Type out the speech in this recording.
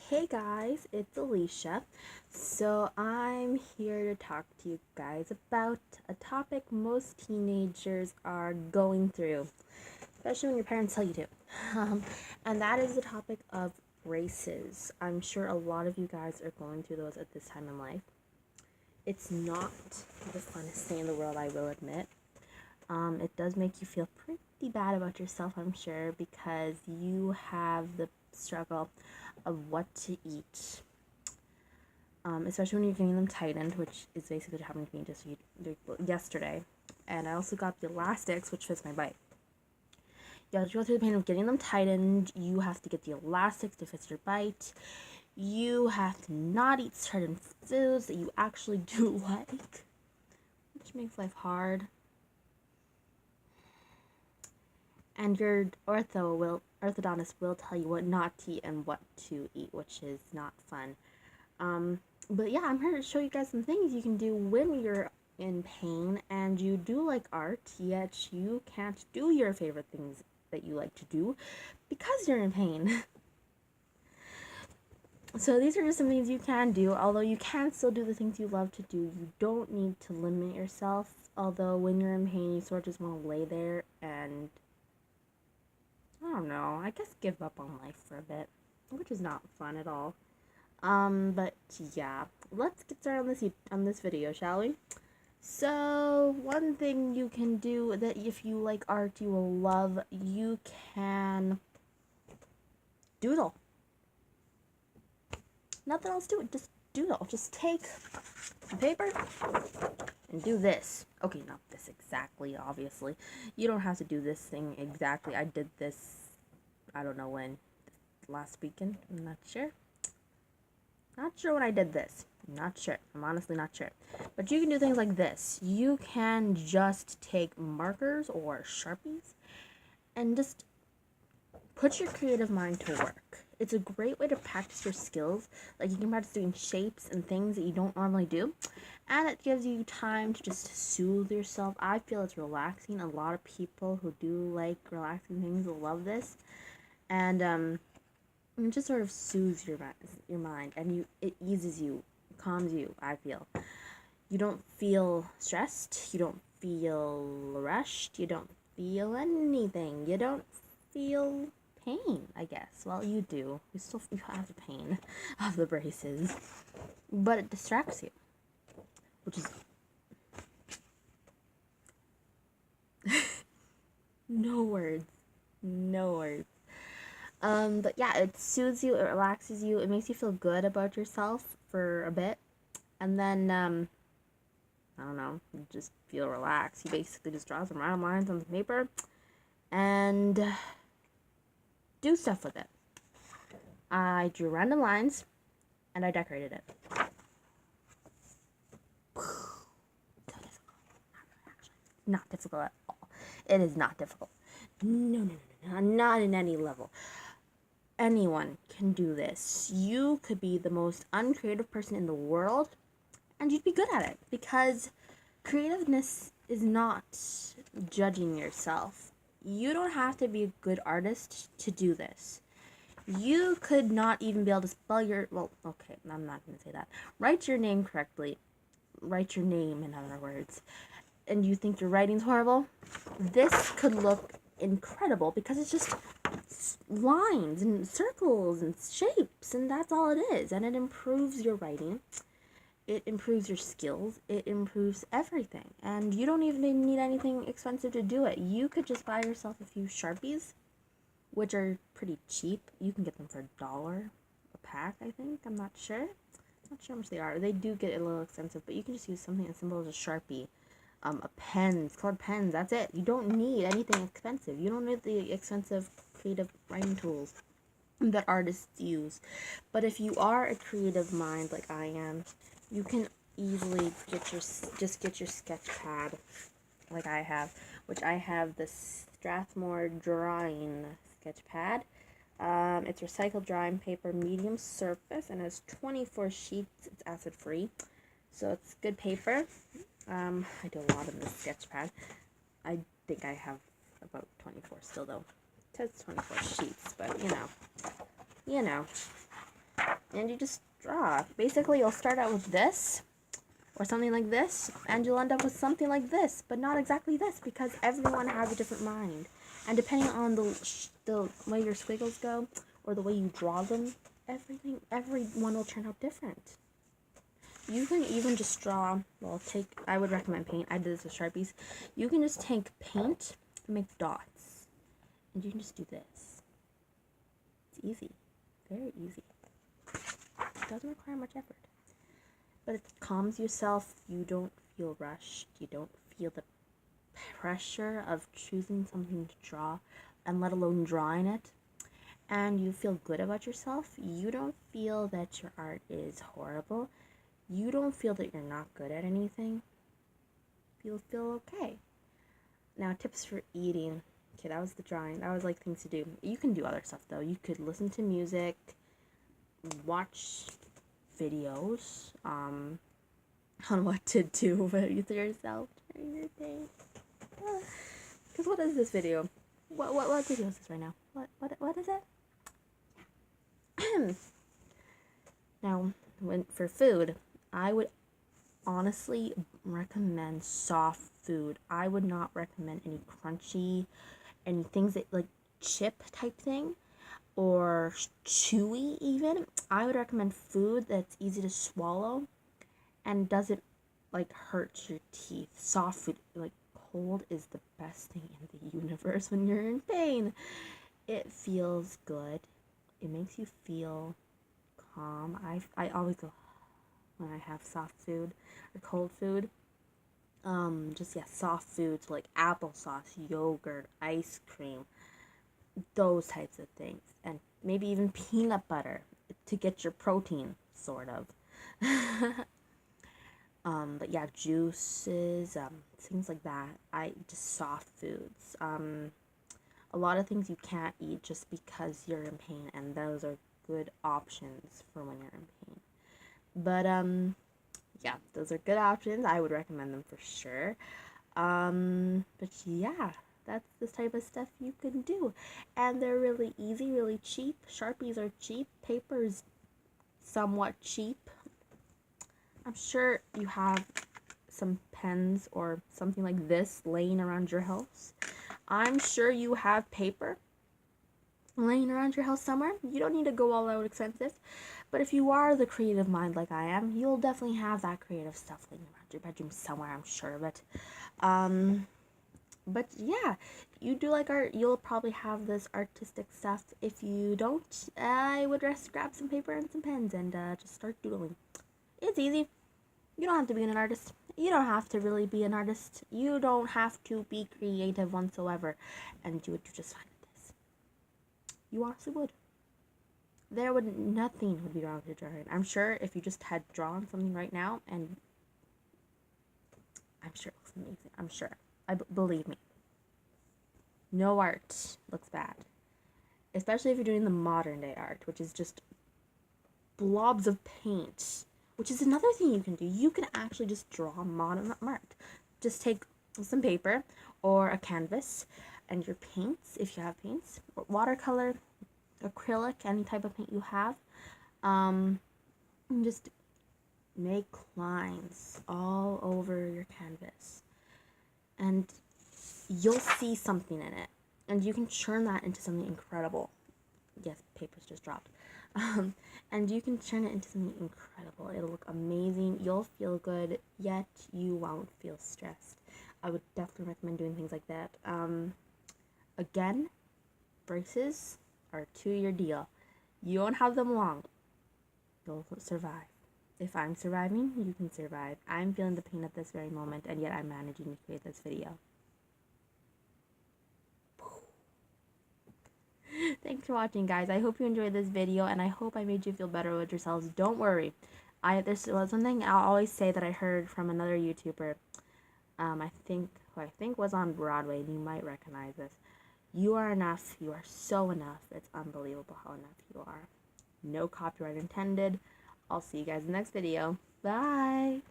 Hey guys, it's Alicia. So I'm here to talk to you guys about a topic most teenagers are going through, especially when your parents tell you to. And that is the topic of braces. I'm sure a lot of you guys are going through those at this time in life. It's not the funnest thing in the world, I will admit. It does make you feel pretty bad about yourself, I'm sure, because you have the struggle of what to eat, especially when you're getting them tightened, which is basically what happened to me just yesterday. And I also got the elastics, which fits my bite. You have to go through the pain of getting them tightened. You have to get the elastics to fit your bite. You have to not eat certain foods that you actually do like, which makes life hard. And your orthodontist will tell you what not to eat and what to eat, which is not fun. But yeah, I'm here to show you guys some things you can do when you're in pain and you do like art, yet you can't do your favorite things that you like to do because you're in pain. So these are just some things you can do, although you can still do the things you love to do. You don't need to limit yourself, although when you're in pain, you sort of just want to lay there and, I don't know, I guess give up on life for a bit, which is not fun at all. But yeah, let's get started on this video, shall we? So, one thing you can do that if you like art you will love, you can doodle. Nothing else to it, just doodle. Just take a paper and do this. Okay, not this exactly, obviously. You don't have to do this thing exactly. I did this, I don't know when, last weekend, I'm not sure. Not sure when I did this. Not sure. I'm honestly not sure. But you can do things like this. You can just take markers or Sharpies and just put your creative mind to work. It's a great way to practice your skills. Like, you can practice doing shapes and things that you don't normally do. And it gives you time to just soothe yourself. I feel it's relaxing. A lot of people who do like relaxing things will love this. And it just sort of soothes your mind, and it eases you, calms you. I feel you don't feel stressed, you don't feel rushed, you don't feel anything, you don't feel pain. I guess. Well, you do. You have the pain of the braces, but it distracts you, which is no words, no words. But yeah, it soothes you, it relaxes you, it makes you feel good about yourself for a bit. And then, I don't know, you just feel relaxed. You basically just draw some random lines on the paper and do stuff with it. I drew random lines and I decorated it. Not difficult at all. It is not difficult. No, not in any level. Anyone can do this. You could be the most uncreative person in the world and you'd be good at it, because creativeness is not judging yourself. You don't have to be a good artist to do this. You could not even be able to spell okay, I'm not going to say that. Write your name correctly. Write your name, in other words. And you think your writing's horrible? This could look incredible because it's just lines and circles and shapes, and that's all it is. And it improves your writing. It improves your skills. It improves everything. And you don't even need anything expensive to do it. You could just buy yourself a few Sharpies, which are pretty cheap. You can get them for $1 a pack, I think. I'm not sure. Not sure how much they are. They do get a little expensive, but you can just use something as simple as a Sharpie. A pen, colored pens, that's it. You don't need anything expensive. You don't need the expensive creative writing tools that artists use. But if you are a creative mind like I am, you can easily get your sketch pad like I have, which I have the Strathmore drawing sketch pad. It's recycled drawing paper, medium surface, and has 24 sheets. It's acid free, so it's good paper. I do a lot of this sketch pad. I think I have about 24 still, though. It says 24 sheets, but you know. and you just draw. Basically, you'll start out with this, or something like this, and you'll end up with something like this, but not exactly this, because everyone has a different mind. And depending on the way your squiggles go, or the way you draw them, everyone will turn out different. You can even just draw, well, I would recommend paint. I did this with Sharpies. You can just take paint and make dots. And you can just do this. It's easy. Very easy. It doesn't require much effort. But it calms yourself. You don't feel rushed. You don't feel the pressure of choosing something to draw, and let alone drawing it. And you feel good about yourself. You don't feel that your art is horrible. You don't feel that you're not good at anything. You'll feel okay. Now, tips for eating. Okay, that was the drawing. That was like things to do. You can do other stuff though. You could listen to music, watch videos on what to do with yourself during your day. Because what is this video? What video is this right now? What is it? Now, for food, I would honestly recommend soft food. I would not recommend any crunchy, any things that like chip type thing, or chewy even. I would recommend food that's easy to swallow and doesn't like hurt your teeth. Soft food, like cold, is the best thing in the universe when you're in pain. It feels good. It makes you feel calm. I always go when I have soft food or cold food. Soft foods like applesauce, yogurt, ice cream, those types of things, and maybe even peanut butter to get your protein, sort of. But yeah, juices, things like that. Just soft foods. A lot of things you can't eat just because you're in pain, and those are good options for when you're in pain. But yeah, those are good options. I would recommend them for sure. But yeah, that's the type of stuff you can do, and they're really easy, really cheap. Sharpies are cheap. Paper's somewhat cheap. I'm sure you have some pens or something like this laying around your house. I'm sure you have paper laying around your house somewhere. You don't need to go all out expensive. But if you are the creative mind like I am, you'll definitely have that creative stuff laying around your bedroom somewhere, I'm sure of it. But yeah, you do like art, you'll probably have this artistic stuff. If you don't, I would just grab some paper and some pens and just start doodling. It's easy. You don't have to be an artist. You don't have to really be an artist. You don't have to be creative whatsoever, and you would do just fine with this. You honestly would. Nothing would be wrong with your drawing. I'm sure if you just had drawn something right now, and I'm sure it looks amazing. I'm sure. Believe me. No art looks bad. Especially if you're doing the modern day art, which is just blobs of paint. Which is another thing you can do. You can actually just draw modern art. Just take some paper or a canvas and your paints, if you have paints, or watercolor, acrylic, any type of paint you have, and just make lines all over your canvas, and you'll see something in it, and you can turn that into something incredible. Yes, paper's just dropped. And you can turn it into something incredible. It'll look amazing. You'll feel good, yet you won't feel stressed. I would definitely recommend doing things like that. Again, braces are a 2-year deal. You won't have them long. You'll survive. If I'm surviving, you can survive. I'm feeling the pain at this very moment, and yet I'm managing to create this video. Thanks for watching, guys. I hope you enjoyed this video, and I hope I made you feel better with yourselves. Don't worry. This was something I'll always say that I heard from another YouTuber. I think was on Broadway, and you might recognize this. You are enough. You are so enough. It's unbelievable how enough you are. No copyright intended. I'll see you guys in the next video. Bye!